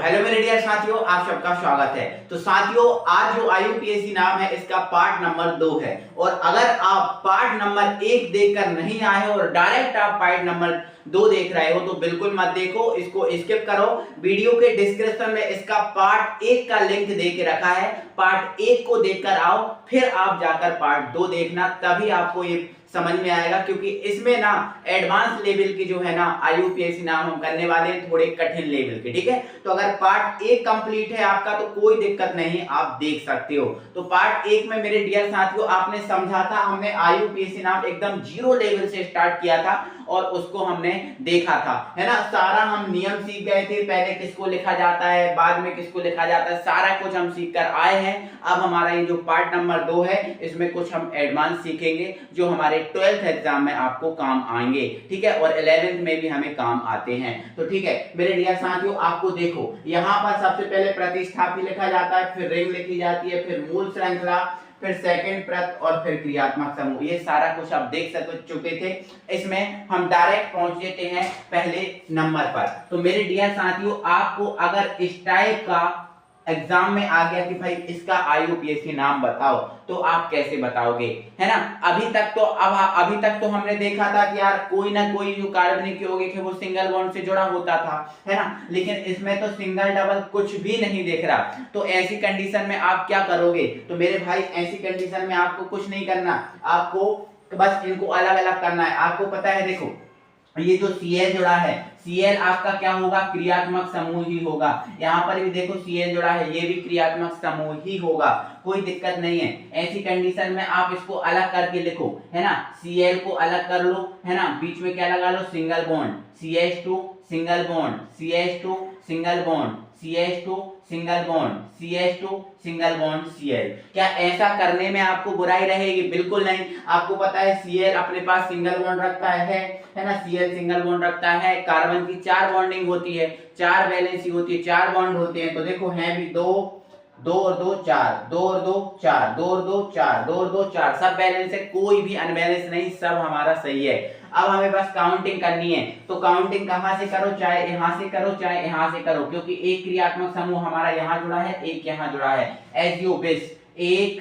Hello मेरे dear साथियों, आप सबका स्वागत है। तो साथियों, आज जो आईयूपीएसी नाम है इसका पार्ट नंबर 2 है। और अगर आप पार्ट नंबर 1 देखकर नहीं आए हो और डायरेक्ट आप पार्ट नंबर 2 देख रहे हो तो बिल्कुल मत देखो, इसको स्किप करो। वीडियो के डिस्क्रिप्शन में इसका पार्ट 1 का लिंक दे के रखा है। पार्ट 1 को देखकर आओ, फिर आप जाकर पार्ट 2 देखना, तभी आपको ये समझ में आएगा। क्योंकि इसमें ना एडवांस लेवल की जो है ना आईयूपीएसी नाम हम करने वाले हैं, थोड़े कठिन लेवल के, ठीक है। तो अगर पार्ट 1 कंप्लीट है आपका तो कोई दिक्कत नहीं, आप देख सकते हो। तो पार्ट 1 में मेरे डियर साथियों आपने समझा था, हमने आईयूपीएसी नाम एकदम जीरो लेवल से स्टार्ट किया था और उसको हमने देखा था, है ना। सारा हम नियम सीख गए थे, पहले किसको लिखा जाता है, बाद में किसको लिखा जाता है, सारा कुछ हम सीख कर आए हैं। अब हमारा ये जो पार्ट नंबर 2 है इसमें कुछ हम एडवांस सीखेंगे जो हमारे 12th एग्जाम में आपको काम आएंगे, ठीक है। और 11th में भी हमें काम आते हैं। तो ठीक है मेरे डियर साथियों, आपको देखो यहाँ पर सबसे पहले प्रतिस्थापी लिखा जाता है, फिर रिंग लिखी जाती है, फिर मूल श्रृंखला, फिर सेकंड प्रत और फिर क्रियात्मक समूह। ये सारा कुछ आप देख चुके थे। इसमें हम डायरेक्ट पहुंच जाते हैं पहले नंबर पर। तो मेरे डियर साथियों, आपको अगर इस टाइप का एग्जाम में आ गया कि भाई इसका आईयूपीएसी नाम बताओ, तो आप कैसे बताओगे, है ना। अभी तक तो हमने देखा था कि यार कोई ना कोई जो कार्बनिक यौगिक है वो सिंगल बॉन्ड से जुड़ा होता था, है ना। लेकिन इसमें तो सिंगल डबल कुछ भी नहीं दिख रहा। तो ऐसी कंडीशन में आप क्या करोगे? तो मेरे भाई ऐसी कंडीशन में आपको कुछ नहीं करना, आपको बस इनको अलग अलग करना है। आपको पता है, देखो ये जो Cl जुड़ा है, Cl आपका क्या होगा? क्रियात्मक समूह ही होगा। यहाँ पर भी देखो Cl जुड़ा है, ये भी क्रियात्मक समूह ही होगा, कोई दिक्कत नहीं है। ऐसी कंडीशन में आप इसको अलग करके लिखो, है ना। Cl को अलग कर लो, है ना, बीच में क्या लगा लो? Single bond, CH2 single bond, CH2 single bond, CH2 single bond, CH2 single bond, Cl। क्या ऐसा करने में आपको बुराई रहेगी? बिल्कुल नहीं। आपको पता है Cl अपने पास सिंगल बॉन्ड रखता है ना। Cl सिंगल बॉन्ड रखता है, कार्बन की 4 बॉन्डिंग होती है, 4 वैलेंसी होती है, 4 बॉन्ड होते हैं। तो देखो हैं भी 2 2 और 2 4, 2 और 2 4, 2 और 2 4, 2 और 2 4, सब बैलेंस है, कोई भी अनबैलेंस नहीं, सब हमारा सही है। अब हमें बस काउंटिंग करनी है। तो काउंटिंग कहां से करो? चाहे यहां से करो चाहे यहां से करो, क्योंकि एक क्रियात्मक समूह हमारा यहां जुड़ा है, एक यहां जुड़ा है। एज यू विश, 1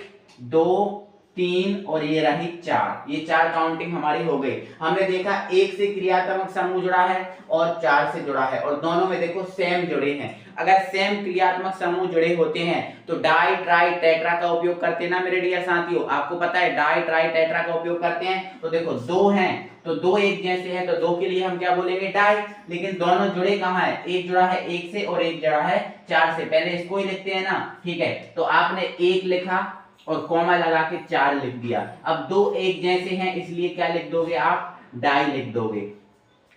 2 3 और ये रही 4, ये 4 काउंटिंग हमारी हो गई। हमने देखा 1 से क्रियात्मक समूह जुड़ा है और 4 से जुड़ा है, और दोनों में देखो सेम जुड़े हैं। अगर सेम क्रियात्मक समूह जुड़े होते हैं तो डाई ट्राई टेट्रा का उपयोग करते हैं ना मेरे डियर साथियों। आपको पता है डाई ट्राई टेट्रा का उपयोग करते हैं। तो देखो 2 हैं तो 2 एक जैसे हैं, तो 2 के लिए हम क्या बोलेंगे? डाई। लेकिन दोनों जुड़े कहां है? एक जुड़ा है 1 से और एक जुड़ा है 4 से। पहले इसको ही लिखते हैं ना, ठीक है। तो आपने 1 लिखा और कॉमा लगा के 4 लिख दिया। अब 2 एक जैसे हैं इसलिए क्या लिख दोगे आप? डाई लिख दोगे,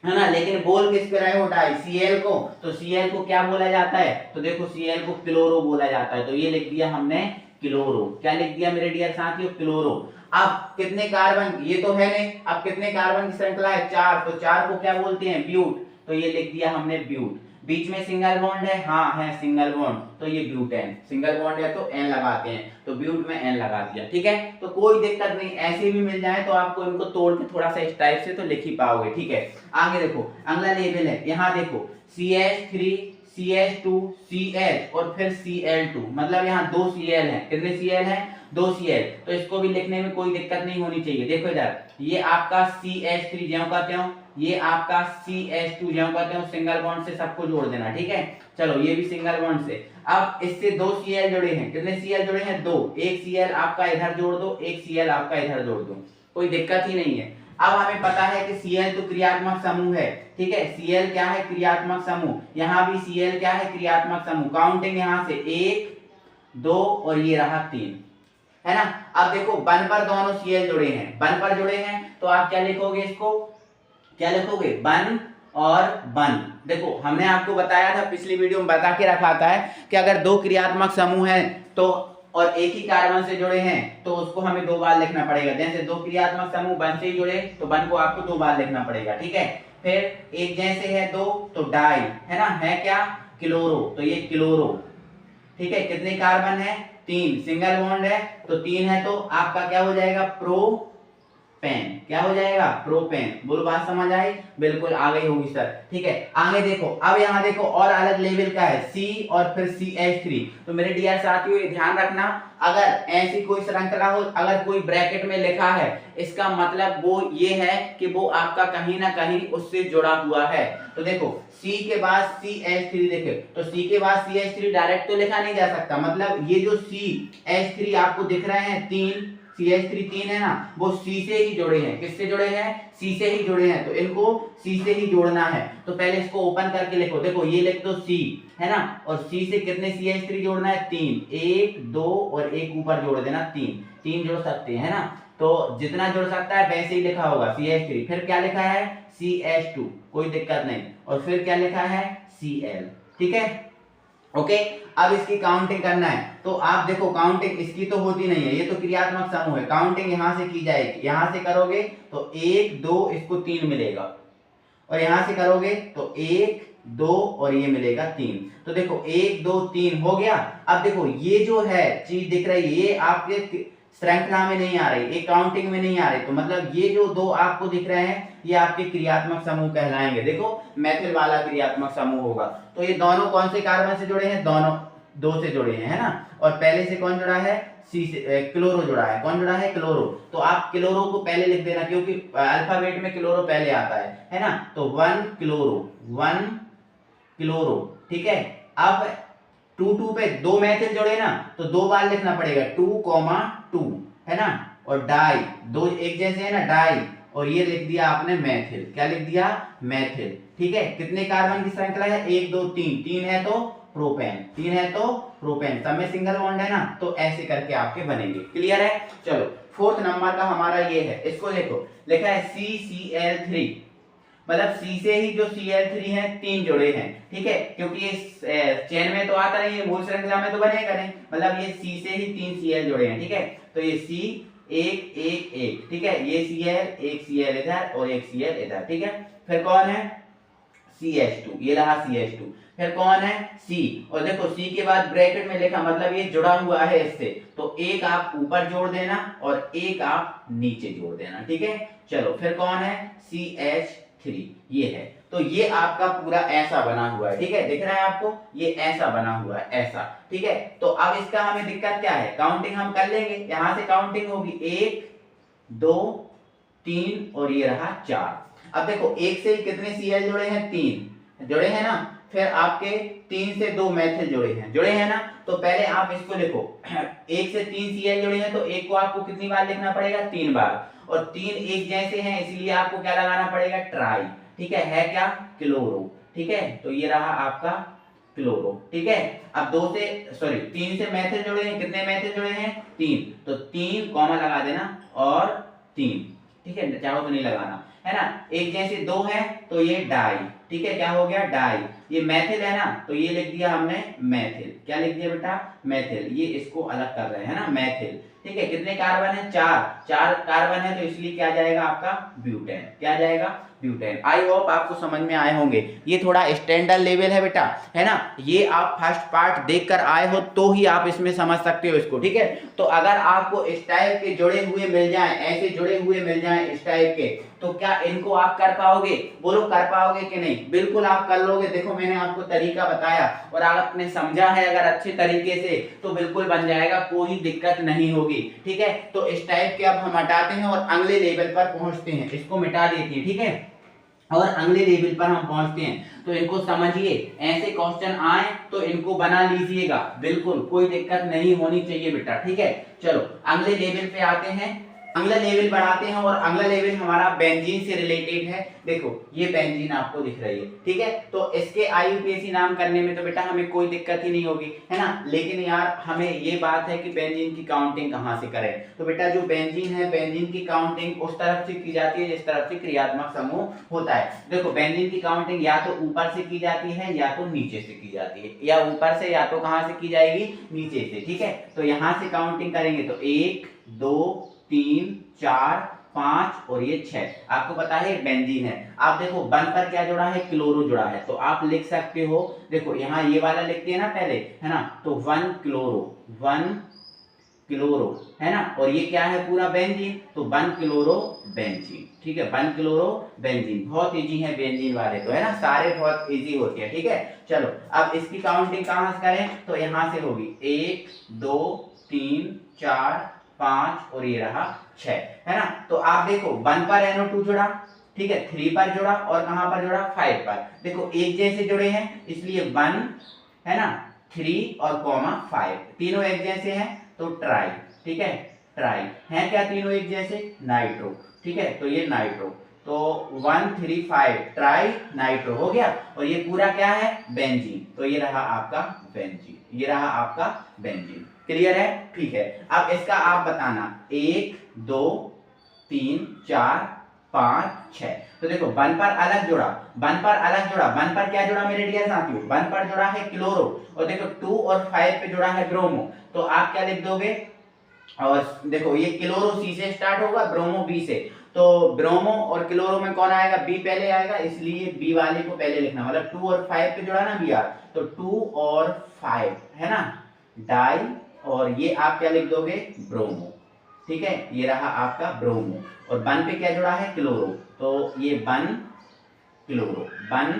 है ना। लेकिन बोल किस पे रहे हो? डाई, Cl को। तो Cl को क्या बोला जाता है? तो देखो Cl को क्लोरो बोला जाता है। तो ये लिख दिया हमने क्लोरो। क्या लिख दिया मेरे डियर साथियों? क्लोरो। अब कितने कार्बन? ये तो है नहीं। अब कितने कार्बन की श्रृंखला है? 4। तो 4 को क्या बोलते हैं? ब्यूट। तो ये लिख दिया हमने ब्यूट। बीच में सिंगल बॉन्ड है, हाँ है सिंगल बॉन्ड, तो ये ब्यूटेन। सिंगल बॉन्ड है तो एन लगाते हैं, तो ब्यूट में एन लगा दिया, ठीक है। तो कोई दिक्कत नहीं, ऐसे भी मिल जाए तो आपको इनको तोड़ के थोड़ा सा इस टाइप से तो लिख ही पाओगे, ठीक है। आगे देखो अगला लेवल है, यहाँ देखो CH3 CH2 CH और फिर Cl2, मतलब यहाँ 2 Cl है। कितने Cl है? 2 Cl। तो इसको भी लिखने में कोई दिक्कत नहीं होनी चाहिए। देखो इधर, ये आपका CH3 ज्यों का त्यों, ये आपका CH2 ज्यों का त्यों, सिंगल बॉन्ड से सबको जोड़ देना, ठीक है। चलो ये भी सिंगल बॉन्ड से। अब इससे 2 Cl जुड़े हैं। कितने Cl जुड़े हैं? 2। एक Cl आपका इधर जोड़ दो, एक Cl आपका इधर जोड़ दो, कोई दिक्कत ही नहीं है। अब हमें पता है कि Cl तो क्रियात्मक समूह है, ठीक है। Cl क्या है? क्रियात्मक समूह। यहाँ भी Cl क्या है? क्रियात्मक समूह। काउंटिंग यहाँ से 1 2 और ये रहा 3, है ना। अब देखो बन पर दोनों Cl जुड़े हैं, बन पर जुड़े हैं तो आप क्या लिखोगे? इसको क्या लिखोगे? बन और बन। देखो हमने आपको बताया था, पिछली वीडियो में बता के रखा था कि अगर 2 क्रियात्मक समूह हैं तो और एक ही कार्बन से जुड़े हैं तो उसको हमें 2 बार लिखना पड़ेगा। जैसे 2 क्रियात्मक समूह बन से ही जुड़े तो बन को आपको 2 बार लिखना पड़ेगा, ठीक है। फिर एक जैसे है 2 तो डाई, है ना, है क्या? क्लोरो, तो ये क्लोरो, ठीक है। कितने कार्बन है? 3। सिंगल बॉन्ड है तो 3 है, तो आपका क्या हो जाएगा? प्रो पेन, क्या हो जाएगा? प्रोपेन। बोलो बात समझ आई? बिल्कुल आ गई होगी सर। ठीक है, आगे देखो, अब यहाँ देखो और अलग लेवल का है C और फिर CH3। तो मेरे डियर साथियों ये ध्यान रखना, अगर ऐसी कोई श्रृंखला हो, अगर कोई ब्रैकेट में लिखा है, इसका मतलब वो ये है कि वो आपका कहीं ना कहीं उससे जुड़ा हुआ है। तो देखो C के बाद CH3, देखे तो C के बाद CH3 डायरेक्ट तो लिखा नहीं जा सकता, मतलब ये जो CH3 आपको दिख रहे हैं तीन, CH3 तीन है ना, वो C से ही जुड़े हैं। किससे जुड़े हैं? C से ही जुड़े हैं, तो इनको C से ही जोड़ना है। तो पहले इसको ओपन करके लिखो, देखो ये लिख दो C है ना, और C से कितने CH3 जोड़ना है? तीन, एक दो और एक ऊपर जोड़ देना, तीन। तीन जोड़ सकते हैं ना, तो जितना जुड़ सकता है वैसे ही लिखा होगा CH3। फिर क्या लिखा है? CH2, कोई दिक्कत नहीं, और फिर क्या लिखा है? Cl। ठीक है, ओके। अब इसकी काउंटिंग करना है, तो आप देखो काउंटिंग इसकी तो होती नहीं है, ये तो क्रियात्मक समूह है, काउंटिंग यहां से की जाएगी। यहां से करोगे तो एक दो, इसको तीन मिलेगा, और यहां से करोगे तो एक दो और ये मिलेगा तीन। तो देखो एक दो तीन हो गया। अब देखो ये जो है चीज दिख रही है, ये आपके श्रृंखला में नहीं आ रही, एक काउंटिंग में नहीं आ रही, तो मतलब ये जो दो आपको दिख रहे हैं ये आपके क्रियात्मक समूह कहलाएंगे। देखो मेथिल वाला क्रियात्मक समूह होगा। तो ये दोनों कौन से कार्बन से जुड़े हैं? दोनों दो से जुड़े हैं, है ना। और पहले से कौन जुड़ा है? सी से क्लोरो जुड़ा है। कौन जुड़ा है? क्लोरो। तो आप क्लोरो को पहले लिख देना, क्योंकि अल्फाबेट में क्लोरो पहले आता है ना। तो वन क्लोरो, ठीक है। अब टू टू पे दो मैथिल जुड़े ना, तो दो बार लिखना पड़ेगा, 2,2 है ना। और डाई, दो एक जैसे है ना, डाई, और ये लिख दिया आपने मैथिल। क्या लिख दिया? मैथिल। ठीक है, कितने कार्बन की श्रृंखला है? एक दो तीन, तीन है तो प्रोपेन, तीन है तो प्रोपेन, सब में सिंगल बॉन्ड है ना, तो ऐसे करके आपके बनेंगे। क्लियर है? चलो फोर्थ नंबर का हमारा ये है, इसको देखो, लिखा है CCl3, मतलब C से ही जो Cl3 है तीन जुड़े हैं। ठीक है, क्योंकि ये चेन में तो आता नहीं है, मूल श्रृंखला में तो बनेगा नहीं, मतलब ये C से ही तीन Cl जुड़े हैं। ठीक है, तो ये C एक एक एक, ठीक है, ये Cl, एक Cl इधर और एक Cl इधर। ठीक है, फिर कौन है? CH2, ये रहा CH2। फिर कौन है? C, और देखो C के बाद ब्रैकेट में लिखा, मतलब ये जुड़ा हुआ है इससे, तो एक आप ऊपर जोड़ देना और एक आप नीचे जोड़ देना। ठीक है, चलो फिर कौन है? CH3, ये है। तो ये आपका पूरा ऐसा बना हुआ है। ठीक है, दिख रहा है आपको? ये ऐसा बना हुआ है, ऐसा। ठीक है, तो अब इसका हमें दिक्कत क्या है? काउंटिंग हम कर लेंगे, यहां से काउंटिंग होगी, एक दो तीन और ये रहा चार। अब देखो एक से ही कितने Cl जुड़े हैं? तीन जुड़े हैं ना। फिर आपके तीन से दो मैथिल जुड़े हैं ना। तो पहले आप इसको लिखो, एक से तीन Cl जुड़े हैं, तो एक को आपको कितनी बार लिखना पड़ेगा? तीन बार, और तीन एक जैसे हैं इसलिए आपको क्या लगाना पड़ेगा? ट्राई। ठीक है क्या? क्लोरो। ठीक है, तो ये रहा आपका क्लोरो। ठीक है, अब दो से सॉरी तीन से मैथिल जुड़े हैं, कितने मैथिल जुड़े हैं? तीन, तो तीन कॉमा लगा देना और तीन। ठीक है, चाहो तो नहीं लगाना, है ना। एक जैसे दो है तो ये डाई। ठीक है, क्या हो गया? डाई। ये मैथिल है ना, तो ये लिख दिया हमने मैथिल। क्या लिख दिया बेटा? मैथिल। ये इसको अलग कर रहे हैं ना, मैथिल। ठीक है, कितने कार्बन है? चार कार्बन है, तो इसलिए क्या जाएगा आपका? ब्यूटेन। क्या जाएगा? ब्यूटेन। आई होप आपको समझ में आए होंगे। ये थोड़ा स्टैंडर्ड लेवल है बेटा, है ना। ये आप फर्स्ट पार्ट देखकर आए हो तो ही आप इसमें समझ सकते हो इसको। ठीक है, तो अगर आपको इस टाइप के जुड़े हुए मिल जाएं, ऐसे जुड़े हुए मिल जाएं इस टाइप के, तो क्या इनको आप कर पाओगे? बोलो कर पाओगे कि नहीं? बिल्कुल आप कर लोगे। देखो मैंने आपको तरीका बताया और आपने समझा है अगर अच्छे तरीके से, तो बिल्कुल बन जाएगा, कोई दिक्कत नहीं होगी। ठीक है, तो इस टाइप के अब हम हटाते हैं और अगले लेवल पर पहुंचते हैं। इसको मिटा देते हैं। ठीक है, और अगले लेवल पर हम पहुंचते हैं। तो इनको समझिए, ऐसे क्वेश्चन आए तो इनको बना लीजिएगा, बिल्कुल कोई दिक्कत नहीं होनी चाहिए बेटा। ठीक है, चलो अगले लेवल पे आते हैं, अगला लेवल बढ़ाते हैं, और अगला लेवल हमारा बेंजीन से रिलेटेड है। देखो ये बेंजीन आपको दिख रही है। ठीक है, तो इसके IUPAC नाम करने में तो बेटा हमें कोई दिक्कत ही नहीं होगी, है ना। लेकिन यार हमें ये बात है कि बेंजीन की काउंटिंग कहाँ से करें। तो बेटा जो बेंजीन है, बेंजीन की काउंटिंग उस तरफ से की जाती है जिस तरफ से क्रियात्मक समूह होता है। देखो बेंजीन की काउंटिंग या तो ऊपर से की जाती है या तो नीचे से की जाती है, या ऊपर से या तो कहां से की जाएगी? नीचे से। ठीक है, तो यहां से काउंटिंग करेंगे तो एक दो तीन चार पांच और ये 6। आपको पता है बेंजीन है। आप देखो बन पर क्या जुड़ा है? क्लोरो जुड़ा है, तो आप लिख सकते हो, देखो यहाँ ये वाला लिखते हैं ना पहले, है ना, तो 1 क्लोरो, 1 क्लोरो, है ना, और ये क्या है पूरा बेंजीन, तो 1 क्लोरो बेंजीन, ठीक है, 1 क्लोरो बेंजीन। बहुत इजी है बेंजीन वाले तो, है ना, सारे बहुत इजी होते हैं, ठीक है। चलो अब इसकी काउंटिंग कहाँ से करें, तो यहाँ से होगी 1 2 3 4 5 और ये रहा 6, है ना। तो आप देखो 1 पर NO2 जुड़ा, ठीक है, 3 पर जुड़ा और कहां पर जुड़ा 5 पर, देखो एक जैसे जुड़े हैं इसलिए 1, है ना, 3 और कॉमा 5 तीनों एक जैसे हैं तो ट्राई, ठीक है, ट्राई है क्या तीनों एक जैसे, नाइट्रो, ठीक है, तो ये नाइट्रो, तो 1 3 5 ट्राई नाइट्रो हो गया। और ये पूरा क्या है बेंजीन, तो ये रहा आपका बेंजीन, ये रहा आपका बेंजीन। क्लियर है, ठीक है। अब इसका आप बताना 1 2 3 4 5 6, तो देखो 1 पर अलग जुड़ा, 1 पर अलग जुड़ा, 1 पर क्या जुड़ा मेरे डियर साथियों, 1 पर जुड़ा है क्लोरो, और देखो 2 और 5 पे जुड़ा है ब्रोमो, तो आप क्या लिख दोगे, और देखो ये क्लोरो सी से स्टार्ट होगा, ब्रोमो बी से, तो ब्रोमो और क्लोरो में कौन आएगा, बी पहले आएगा, इसलिए बी वाले को पहले लिखना, मतलब 2 और 5 पे जुड़ा ना बी आर, तो 2 और 5, है ना, डाई, और ये आप क्या लिख दोगे ब्रोमो, ठीक है, ये रहा आपका ब्रोमो, और 1 पे क्या जुड़ा है क्लोरो, तो ये 1 क्लोरो, 1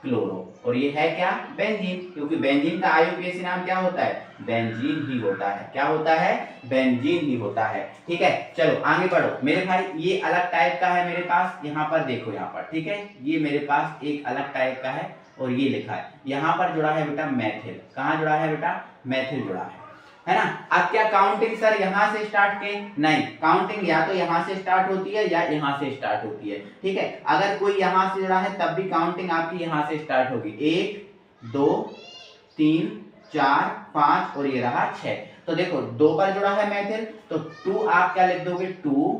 क्लोरो, और ये है क्या बेंजीन, क्योंकि बेंजीन का आईयूपीएसी नाम क्या होता है, बेंजीन ही होता है, क्या होता है, बेंजीन ही होता है, ठीक है। चलो आगे बढ़ो मेरे भाई, ये अलग टाइप का है मेरे पास, यहाँ पर देखो यहाँ पर, ठीक है, ये मेरे पास एक अलग टाइप का है, और ये लिखा है यहाँ पर जुड़ा है बेटा मैथिल, कहाँ जुड़ा है बेटा, मैथिल जुड़ा है ना। अब क्या काउंटिंग सर यहाँ से स्टार्ट के, नहीं, काउंटिंग या तो यहाँ से स्टार्ट होती है या यहाँ से स्टार्ट होती है, ठीक है, अगर कोई यहाँ से जुड़ा है तब भी काउंटिंग आपकी यहाँ से स्टार्ट होगी, 1 2 3 4 5 और ये रहा 6, तो देखो 2 पर जुड़ा है मैथिल, तो 2 आप क्या लिख दोगे 2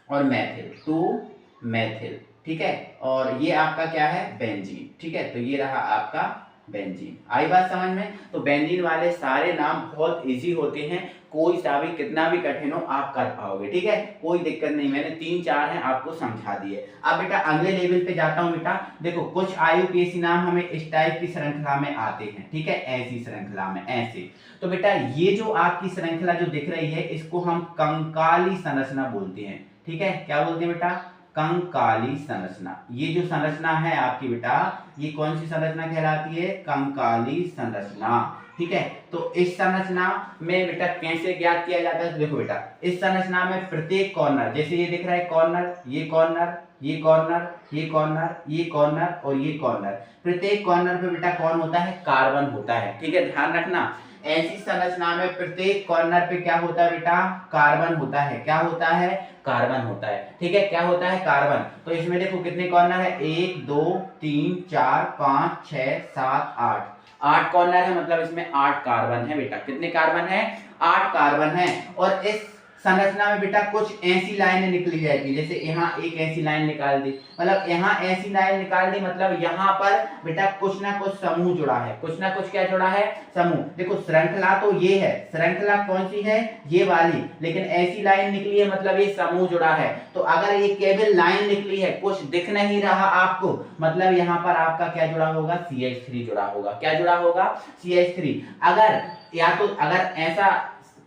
और मैथिल, 2 मैथिल, ठीक है, और ये आपका क्या है बेंजीन, ठीक है, तो ये रहा आपका बेंजीन। आई बात समझ में, तो बेंजीन वाले सारे नाम बहुत इजी होते हैं, कोई सा भी कितना भी कठिन हो आप कर पाओगे, ठीक है, कोई दिक्कत नहीं, मैंने 3 4 हैं आपको समझा दिए। अब बेटा अगले लेवल पे जाता हूं बेटा, देखो कुछ आईयूपीएसी नाम हमें इस टाइप की श्रृंखला में आते हैं, ठीक है, ऐसी श्रृंखला में ऐसे, तो बेटा ये जो आपकी श्रृंखला जो दिख रही है इसको हम कंकाली संरचना बोलते हैं, ठीक है, क्या बोलते हैं बेटा, कंकाली संरचना। ये जो संरचना है आपकी बेटा, ये कौन सी संरचना कहलाती है, कंकाली संरचना, ठीक है। तो इस संरचना में बेटा कैसे ज्ञात किया जाता है, तो देखो बेटा इस संरचना में प्रत्येक कॉर्नर, जैसे ये दिख रहा है कॉर्नर, ये कॉर्नर, ये कॉर्नर, ये कॉर्नर, ये कॉर्नर और ये कॉर्नर, प्रत्येक कॉर्नर पे बेटा कौन होता है, कार्बन होता है, ठीक है, ध्यान रखना, ऐसी संरचना में प्रत्येक कॉर्नर पे क्या होता है बेटा, कार्बन होता है, क्या होता है, कार्बन होता है, ठीक है, क्या होता है, कार्बन। तो इसमें देखो कितने कॉर्नर है, 1 2 3 4 5 6 7 8, 8 कॉर्नर है, मतलब इसमें 8 कार्बन है बेटा, कितने कार्बन है, 8 कार्बन है। और इस संरचना में बेटा कुछ ऐसी लाइनें निकली जाती है, जैसे यहाँ एक ऐसी लाइन निकाल दी, मतलब यहाँ ऐसी लाइन निकाल दी, मतलब यहाँ पर बेटा कुछ ना कुछ समूह जुड़ा है, कुछ ना कुछ क्या जुड़ा है, समूह। देखो श्रृंखला तो ये है, श्रृंखला कौन सी है, ये वाली, लेकिन ऐसी लाइन निकली है मतलब ये समूह जुड़ा है। तो अगर ये केवल लाइन निकली है, कुछ दिख नहीं रहा आपको, मतलब यहाँ पर आपका क्या जुड़ा होगा, CH3 जुड़ा होगा, क्या जुड़ा होगा, CH3। अगर या तो अगर ऐसा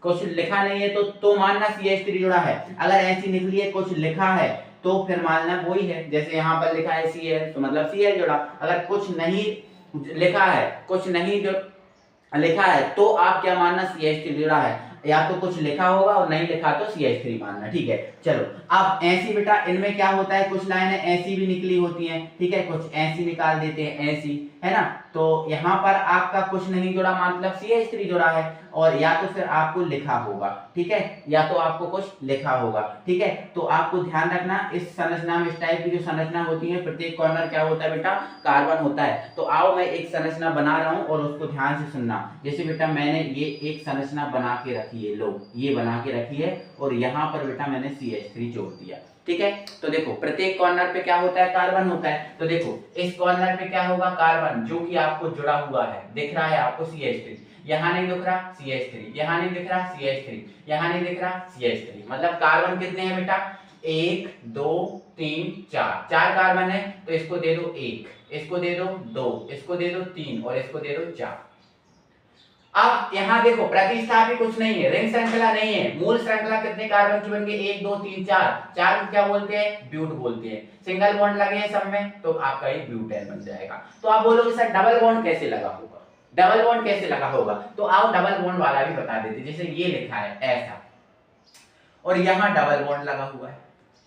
कुछ लिखा नहीं है तो मानना CH3 जुड़ा है, अगर ऐसी निकली है कुछ लिखा है तो फिर मानना वही है, जैसे यहाँ पर लिखा है Cl तो मतलब Cl जुड़ा, अगर कुछ नहीं लिखा है, कुछ नहीं जो लिखा है तो आप क्या मानना, CH3 जुड़ा है, या तो कुछ लिखा होगा और नहीं लिखा तो CH3 मानना, ठीक है। चलो अब ऐसी बेटा इनमें क्या होता है, कुछ लाइनें ऐसी भी निकली होती हैं, ठीक है, कुछ ऐसी निकाल देते हैं, ऐसी, है ना, तो यहाँ पर आपका कुछ नहीं जुड़ा मतलब CH3 जुड़ा है, और या तो फिर आपको लिखा होगा, ठीक है, या तो आपको कुछ लिखा होगा, ठीक है। तो आपको ध्यान रखना इस संरचना में, इस टाइप की जो संरचना होती है प्रत्येक कॉर्नर क्या होता है बेटा, कार्बन होता है। तो आओ मैं एक संरचना बना रहा हूं और उसको ध्यान से सुनना, जैसे बेटा मैंने ये एक संरचना बना के रखी है, लो ये बना के रखी है, और यहाँ पर बेटा मैंने CH3 जोड़ दिया, ठीक है। तो देखो प्रत्येक कॉर्नर पे क्या होता है, कार्बन होता है, तो देखो इस कॉर्नर पे क्या होगा, कार्बन, जो कि आपको जुड़ा हुआ है, दिख रहा है आपको CH3, यहाँ नहीं दिख रहा CH3, यहाँ नहीं दिख रहा CH3, यहाँ नहीं दिख रहा CH3, मतलब कार्बन कितने हैं बेटा, 1 2 3 4, 4 कार्बन है, तो इसको दे दो 1, इसको दे दो 2, इसको दे दो 3 और इसको दे दो 4। अब यहाँ देखो प्रतिस्थापी कुछ नहीं है, रिंग श्रृंखला नहीं है, मूल श्रृंखला कितने कार्बन की बन गई, 1 2 3 4, 4 को क्या बोलते हैं, ब्यूट बोलते हैं। सिंगल बॉन्ड लगे हैं सब में तो आपका ये ब्यूटेन बन जाएगा। तो आप बोलोगे सर डबल बॉन्ड कैसे लगा होगा, डबल बॉन्ड कैसे लगा होगा, तो आओ डबल बॉन्ड वाला भी बता देते। जैसे ये लिखा है ऐसा और यहाँ डबल बॉन्ड लगा हुआ है,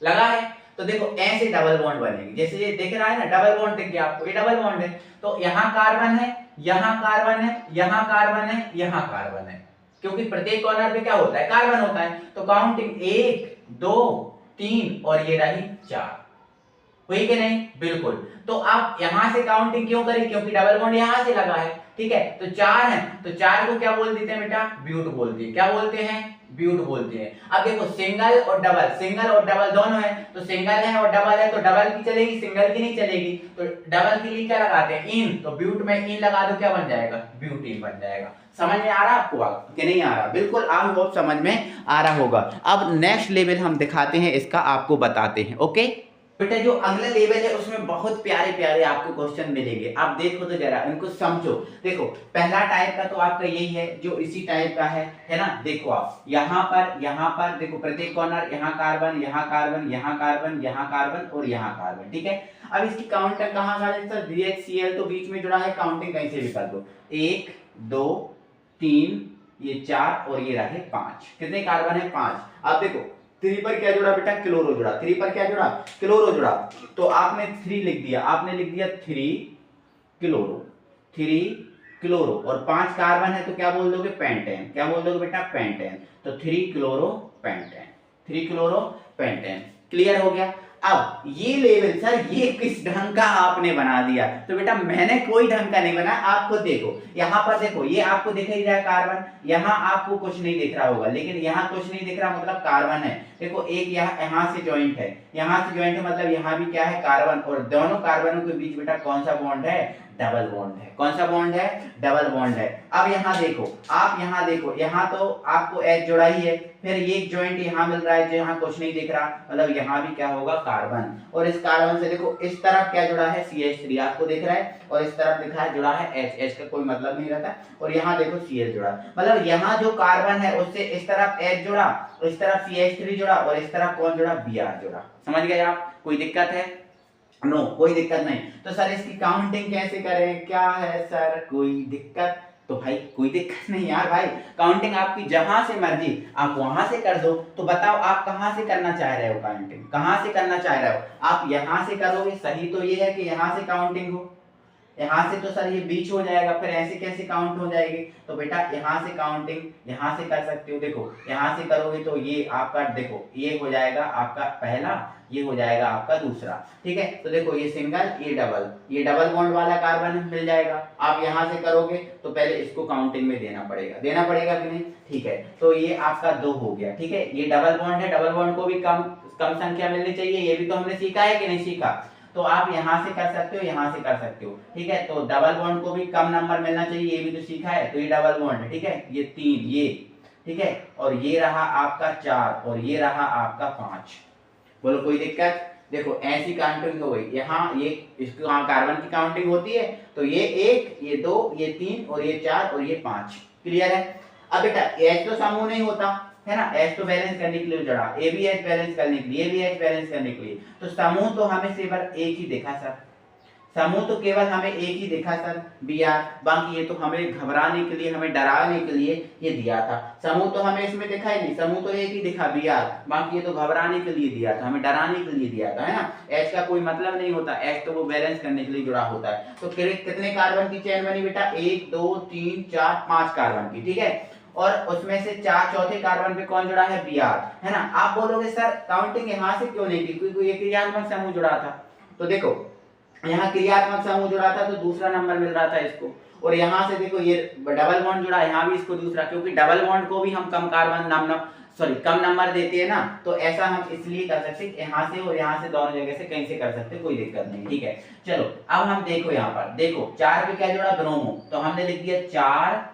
लगा है, तो देखो ऐसे डबल बॉन्ड बनेगी। जैसे ये दिख रहा है ना, डबल बॉन्ड दिख गया आपको, ये डबल बॉन्ड है। तो यहाँ कार्बन है, यहाँ कार्बन है, यहाँ कार्बन है, यहाँ कार्बन है, क्योंकि प्रत्येक कॉर्नर पे क्या होता है, कार्बन होता है। तो काउंटिंग 1 2 3 और ये रही 4, हुई कि नहीं, बिल्कुल। तो आप यहां से काउंटिंग क्यों करें, क्योंकि डबल बॉन्ड यहां से लगा है, ठीक है। तो 4 है, तो 4 को क्या बोल देते हैं बेटा, ब्यूट बोलते हैं। क्या बोलते हैं, ब्यूट बोलते हैं। अब देखो सिंगल और डबल, सिंगल और डबल दोनों है, तो सिंगल है और डबल है तो डबल की चलेगी, सिंगल की नहीं चलेगी। तो डबल के लिए क्या लगाते हैं, इन, तो ब्यूट में इन लगा दो, क्या बन जाएगा, ब्यूटीन बन जाएगा। समझ में आ रहा आपको कि नहीं आ रहा, बिल्कुल आप बहुत समझ में आ रहा होगा। अब नेक्स्ट लेवल हम दिखाते हैं इसका, आपको बताते हैं। ओके बेटा, जो अगला लेवल है उसमें बहुत प्यारे प्यारे आपको क्वेश्चन मिलेंगे, आप देखो तो जरा इनको समझो। देखो पहला टाइप का तो आपका यही है जो इसी टाइप का है ना। देखो आप यहाँ पर देखो प्रत्येक कॉर्नर, यहाँ कार्बन, यहाँ कार्बन, यहाँ कार्बन, यहाँ कार्बन और यहाँ कार्बन, ठीक है। अब इसकी काउंटिंग कहाँ सर, BHCl तो बीच में जुड़ा है, काउंटिंग कहीं से भी कर दो, 1 2 3 ये 4 और ये रहे 5, कितने कार्बन है, 5। अब देखो 3 पर क्या जुड़ा बेटा, क्लोरो जुड़ा, 3 पर क्या जुड़ा, क्लोरो जुड़ा। तो आपने 3 लिख दिया, आपने लिख दिया 3 क्लोरो, 3 क्लोरो और 5 कार्बन है तो क्या बोल दोगे, पेंटेन। क्या बोल दोगे बेटा, पेंटेन। तो 3 chloro pentane, 3 chloro pentane. Clear हो गया। अब ये लेवल सर ये किस ढंग का आपने बना दिया, तो बेटा मैंने कोई ढंग का नहीं बनाया, आप खुद देखो। यहाँ पर देखो ये आपको दिख ही रहा है कार्बन, यहाँ आपको कुछ नहीं दिख रहा होगा, लेकिन यहाँ कुछ नहीं दिख रहा मतलब कार्बन है। देखो एक यहाँ से ज्वाइंट है, यहाँ से ज्वाइंट है मतलब यहाँ भी क्या है, कार्बन। और दोनों कार्बनों के बीच बेटा कौन सा बॉन्ड है, डबल बॉन्ड है। कौन सा बॉन्ड है, डबल बॉन्ड है। अब यहाँ देखो, आप यहाँ देखो, यहाँ तो आपको H जोड़ा ही है, फिर ये एक ज्वाइंट यहाँ मिल रहा है जो यहाँ कुछ नहीं दिख रहा, मतलब यहाँ भी क्या होगा, कार्बन। और इस कार्बन से देखो इस तरफ क्या जुड़ा है, CH3 आपको दिख रहा है, और इस तरफ दिखा है जुड़ा है H, H का कोई मतलब नहीं रहता। और यहाँ देखो Cl जुड़ा, मतलब यहाँ जो कार्बन है उससे इस तरफ H जुड़ा, इस तरफ CH3 जुड़ा, और इस तरफ कौन जुड़ा, Br जुड़ा। समझ गए आप, कोई दिक्कत है, नो कोई दिक्कत नहीं। तो सर इसकी काउंटिंग कैसे करें, क्या है सर कोई दिक्कत, तो भाई कोई दिक्कत नहीं यार भाई, काउंटिंग आपकी जहां से मर्जी आप वहां से कर दो। तो बताओ आप कहां से करना चाह रहे हो काउंटिंग, कहां से करना चाह रहे हो आप, यहां से करोगे, सही तो ये है कि यहां से काउंटिंग हो, यहाँ से तो सर ये बीच हो जाएगा, फिर ऐसे कैसे काउंट हो जाएगी, तो बेटा यहाँ से काउंटिंग यहाँ से कर सकते हो। देखो यहाँ से करोगे तो ये आपका देखो ये हो जाएगा आपका पहला, ये हो जाएगा आपका दूसरा, ठीक है। तो देखो ये सिंगल, ये डबल बॉन्ड वाला कार्बन मिल जाएगा। आप यहाँ से करोगे तो पहले इसको काउंटिंग में देना पड़ेगा कि नहीं, ठीक है। तो ये आपका 2 हो गया, ठीक है। ये डबल बॉन्ड है, डबल बॉन्ड को भी कम संख्या मिलनी चाहिए, ये भी तो हमने सीखा है कि नहीं सीखा। तो आप यहां से कर सकते हो, यहां से कर सकते हो, ठीक है। तो डबल बॉन्ड को भी कम नंबर मिलना चाहिए, ये भी तो सीखा है। तो ये डबल बॉन्ड है, ठीक है, ये 3 ये, ठीक है। और ये रहा आपका 4 और ये रहा आपका 5। बोलो कोई दिक्कत, देखो ऐसी काउंटिंग हो गई। यहाँ ये इसको कार्बन की काउंटिंग होती है, तो ये 1 ये 2 ये 3 और ये 4 और ये 5। क्लियर है। अब बेटा H तो समूह नहीं होता है ना, H तो बैलेंस करने के लिए जुड़ा, A भी H बैलेंस करने के लिए, A भी H बैलेंस करने के लिए। तो समूह तो हमें केवल एक ही देखा सर, समूह तो केवल हमें एक ही देखा सर, Br। बाकी ये तो हमें घबराने के लिए, हमें डराने के लिए ये दिया था। समूह तो हमें इसमें दिखा ही नहीं, समूह तो एक ही दिखा Br, बाकी ये तो घबराने के लिए दिया था, हमें डराने के लिए दिया था, है ना। H का कोई मतलब नहीं होता, H तो वो बैलेंस करने के लिए जुड़ा होता है। तो कितने कार्बन की चेन बनी बेटा, 1 2 3 4 5 कार्बन की, ठीक है। और उसमें से चौथे कार्बन पे कौन जुड़ा है, Br, है ना। आप बोलोगे सर काउंटिंग यहाँ से क्यों नहीं की, क्योंकि ये क्रियात्मक समूह जुड़ा था। तो देखो यहाँ क्रियात्मक समूह जुड़ा था तो दूसरा नंबर मिल रहा था इसको। और यहाँ से देखो ये डबल बॉन्ड जुड़ा, यहाँ भी इसको दूसरा, क्योंकि डबल बॉन्ड को भी हम कम कार्बन कम नंबर देते हैं ना। तो ऐसा हम इसलिए कर सकते हैं, यहाँ से और यहाँ से दोनों जगह से कहीं से कर सकते हैं, कोई दिक्कत नहीं, ठीक है। चलो अब हम देखो यहाँ पर, देखो 4 पे क्या जुड़ा, ब्रोमो, तो हमने लिख दिया 4,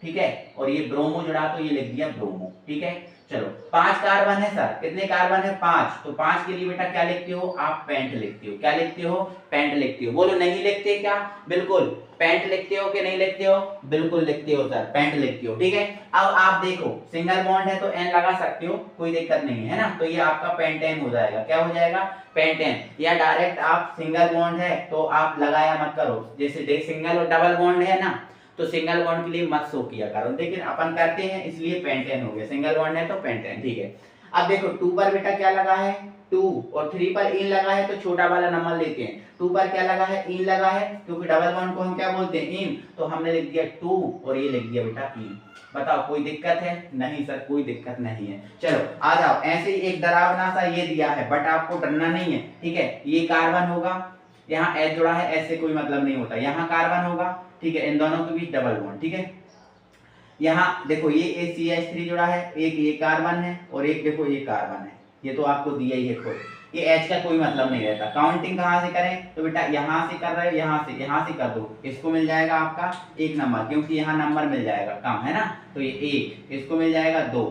ठीक है। और ये ब्रोमो जुड़ा तो ये लिख दिया ब्रोमो, ठीक है। चलो 5 कार्बन है सर, कितने कार्बन है, 5। तो 5 के लिए बेटा क्या लिखते हो आप, पेंट लिखते हो। क्या लिखते हो, पेंट लिखते हो। बोलो नहीं लिखते क्या, बिल्कुल पेंट लिखते हो कि नहीं लिखते हो? बिल्कुल लिखते हो सर, पेंट लिखते हो। ठीक है, अब आप देखो सिंगल बॉन्ड है तो एन लगा सकते हो, कोई दिक्कत नहीं है ना। तो ये आपका पेंटेन हो जाएगा। क्या हो जाएगा? पेंटेन। या डायरेक्ट आप सिंगल बॉन्ड है तो आप लगाया मत करो, जैसे सिंगल और डबल बॉन्ड है ना, तो सिंगल बॉन्ड के लिए मत शो किया करो, लेकिन अपन करते हैं इसलिए पेंटेन हो गया। सिंगल बॉन्ड है तो पेंटेन। ठीक है, अब देखो 2 पर बेटा क्या लगा है? 2 और 3 पर इन लगा है तो छोटा वाला नंबर लेते हैं। 2 पर क्या लगा है? इन लगा है, क्योंकि डबल बॉन्ड को हम क्या बोलते हैं? इन। तो हमने लिख दिया 2 और ये लिख दिया बेटा इन। बताओ कोई दिक्कत है? नहीं सर, कोई दिक्कत नहीं है। चलो आ जाओ, ऐसे ही एक डरावना सा ये दिया है, बट आपको डरना नहीं है। ठीक है, ये कार्बन होगा, यहाँ एच जुड़ा है, ऐसे कोई मतलब नहीं होता। यहाँ कार्बन होगा, ठीक है, इन दोनों के बीच डबल बॉन्ड। ठीक है, यहाँ देखो ये CH3 जुड़ा है, एक ये कार्बन है और एक देखो ये कार्बन है, ये तो आपको दिया ही है खुद। ये H का कोई मतलब नहीं रहता। काउंटिंग कहाँ से करें? तो बेटा यहाँ से कर रहे हो, यहाँ से कर दो, इसको मिल जाएगा आपका 1 नंबर, क्योंकि यहाँ नंबर मिल जाएगा कम, है ना। तो ये 1, इसको मिल जाएगा 2।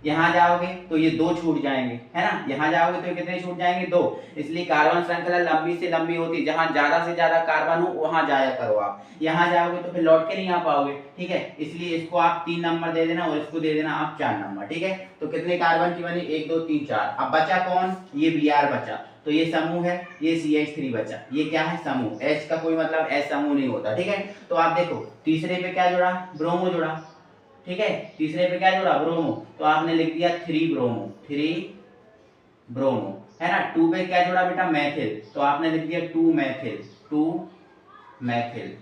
यहाँ जाओगे तो ये 2 छूट जाएंगे, है ना। यहाँ जाओगे तो कितने छूट जाएंगे? 2। इसलिए कार्बन श्रृंखला लंबी से लंबी होती है, जहां ज्यादा से ज्यादा कार्बन हो वहां जाया करो आप। यहाँ जाओगे तो फिर लौट के नहीं आ पाओगे। ठीक है, इसलिए इसको आप 3 नंबर दे देना और इसको दे देना आप 4 नंबर। ठीक है, तो कितने कार्बन की बनी? 1 2 3 4। अब बचा कौन? ये Br बचा, तो ये समूह है, ये CH3 बचा। ये क्या है? समूह। H का कोई मतलब H समूह नहीं होता। ठीक है, तो आप देखो तीसरे पे क्या जुड़ा? ब्रोमो जुड़ा। ठीक है, तीसरे पे क्या जुड़ा? ब्रोमो। तो आपने लिख दिया 3 ब्रोमो, 3 ब्रोमो, है ना। 2 पे क्या जुड़ा बेटा? मैथिल, तो आपने लिख दिया 2 मैथिल, 2 मैथिल,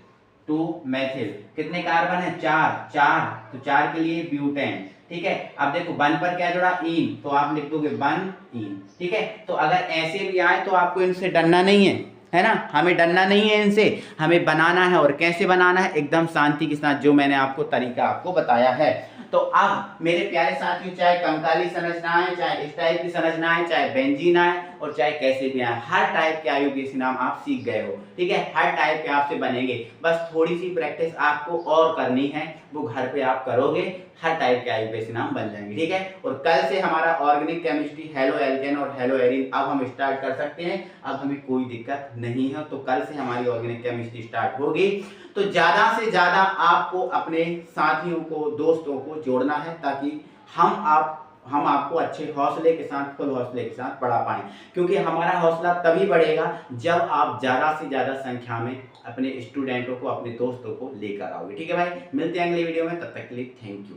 2 मैथिल। कितने कार्बन है? 4, 4, तो 4 के लिए ब्यूटेन। ठीक है, अब देखो 1 पर क्या जुड़ा? इन, तो आप लिख दोगे 1 इन। ठीक है, तो अगर ऐसे भी आए तो आपको इनसे डरना नहीं है ना। हमें डरना नहीं है इनसे, हमें बनाना है। और कैसे बनाना है? एकदम शांति के साथ, जो मैंने आपको तरीका आपको बताया है। तो अब मेरे प्यारे साथियों, चाहे कंकाली संरचना है, चाहे इस टाइप की संरचना है, चाहे बेंजीन है, और चाहे कैसे भी आए, हर टाइप के IUPAC नाम आप सीख गए हो। ठीक है, हर टाइप के आपसे बनेंगे, बस थोड़ी सी प्रैक्टिस आपको और करनी है, वो घर पे आप करोगे, हर टाइप के IUPAC नाम बन जाएंगे। ठीक है, और कल से हमारा ऑर्गेनिक केमिस्ट्री हेलो एल्केन और हेलो एरिन अब हम स्टार्ट कर सकते हैं। अब हमें कोई दिक्कत नहीं है, तो कल से हमारी ऑर्गेनिक केमिस्ट्री स्टार्ट होगी। तो ज्यादा से ज्यादा आपको अपने साथियों को, दोस्तों को जोड़ना है, ताकि हम आपको अच्छे हौसले के साथ, फुल हौसले के साथ पढ़ा पाएं। क्योंकि हमारा हौसला तभी बढ़ेगा जब आप ज्यादा से ज्यादा संख्या में अपने स्टूडेंटों को, अपने दोस्तों को लेकर आओगे। ठीक है भाई, मिलते हैं अगले वीडियो में, तब तक के लिए थैंक यू।